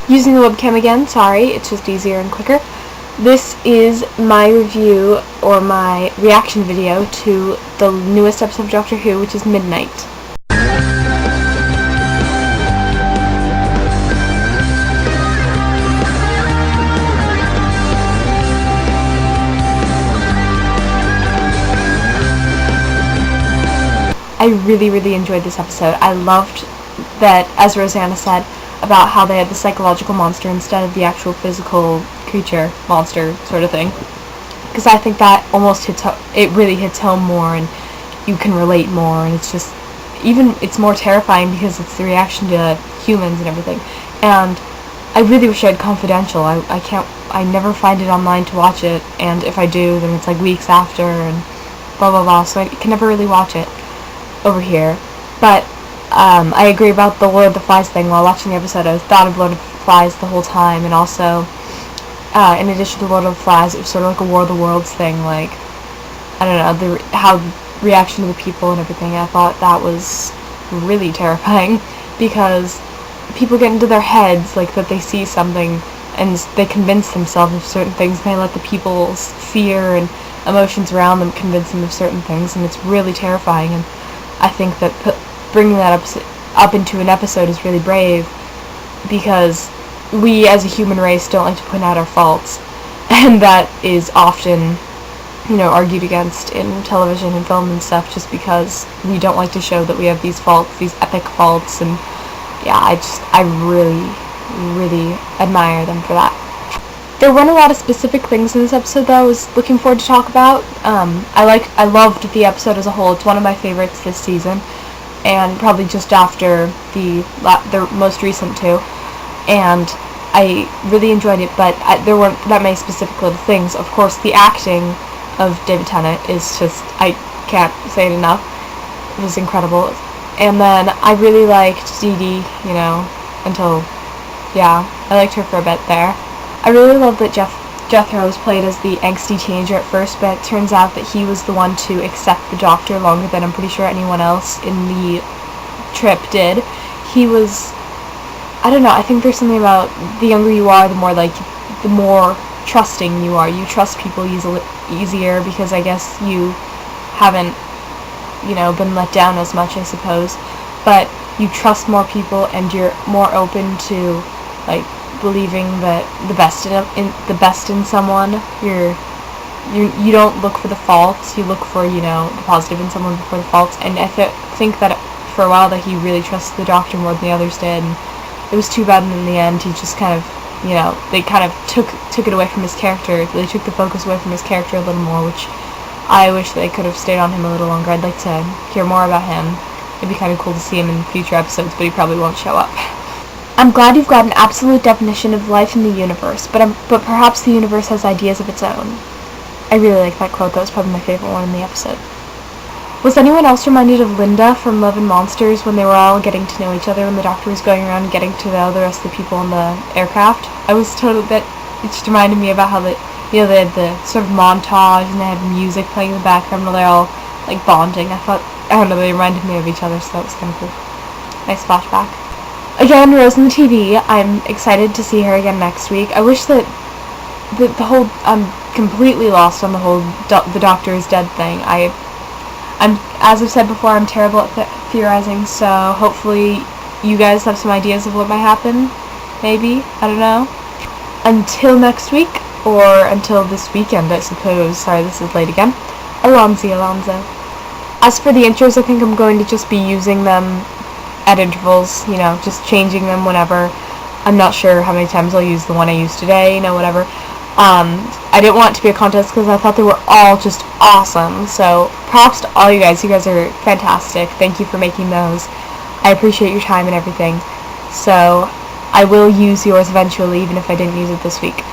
Using the webcam again, sorry, it's just easier and quicker. This is my review, or my reaction video, to the newest episode of Doctor Who, which is Midnight. I really enjoyed this episode. I loved that, as Rosanna said, about how they had the psychological monster instead of the actual physical creature, monster sort of thing. Because I think that almost it really hits home more, and you can relate more, and it's just, it's more terrifying because it's the reaction to humans and everything. And I really wish I had Confidential. I never find it online to watch it, and if I do, then it's like weeks after, and blah blah blah, so I can never really watch it over here. But I agree about the Lord of the Flies thing. While watching the episode, I thought of Lord of the Flies the whole time, and also, in addition to Lord of the Flies, it was sort of like a War of the Worlds thing, like, I don't know, how reaction to the people and everything. I thought that was really terrifying, because people get into their heads, like, that they see something, and they convince themselves of certain things, and they let the people's fear and emotions around them convince them of certain things, and it's really terrifying. And I think that bringing that up into an episode is really brave, because we as a human race don't like to point out our faults, and that is often, argued against in television and film and stuff, just because we don't like to show that we have these faults, these epic faults. And yeah, I really admire them for that. There weren't a lot of specific things in this episode that I was looking forward to talk about. I loved the episode as a whole. It's one of my favorites this season, and probably just after the most recent two. And I really enjoyed it, but there weren't that many specific little things. Of course, the acting of David Tennant is just, I can't say it enough. It was incredible. And then I really liked Dee Dee, I liked her for a bit there. I really love that Jethro was played as the angsty teenager at first, but it turns out that he was the one to accept the Doctor longer than I'm pretty sure anyone else in the trip did. He was, I don't know, I think there's something about the younger you are, the more trusting you are. You trust people easier because I guess you haven't, been let down as much, I suppose. But you trust more people, and you're more open to, believing that the best in someone. You don't look for the faults. You look for the positive in someone before the faults. And I think that for a while that he really trusted the Doctor more than the others did. And it was too bad, and in the end he just kind of they kind of took it away from his character. They took the focus away from his character a little more, which I wish they could have stayed on him a little longer. I'd like to hear more about him. It'd be kind of cool to see him in future episodes, but he probably won't show up. I'm glad you've got an absolute definition of life in the universe, but perhaps the universe has ideas of its own. I really like that quote. That was probably my favorite one in the episode. Was anyone else reminded of Linda from Love and Monsters when they were all getting to know each other, when the Doctor was going around getting to know the rest of the people in the aircraft? It just reminded me about how they had the sort of montage, and they had music playing in the background while they're all, bonding. They reminded me of each other, so that was kind of cool. Nice flashback. Again, Rose in the TV. I'm excited to see her again next week. I wish that I'm completely lost on the whole the Doctor is dead thing. I'm as I've said before, I'm terrible at theorizing, so hopefully you guys have some ideas of what might happen. Maybe, I don't know. Until next week, or until this weekend, I suppose. Sorry, this is late again. Alonzo. As for the intros, I think I'm going to just be using them at intervals, just changing them whenever. I'm not sure how many times I'll use the one I used today, whatever. I didn't want it to be a contest because I thought they were all just awesome. So props to all you guys. You guys are fantastic. Thank you for making those. I appreciate your time and everything. So I will use yours eventually, even if I didn't use it this week.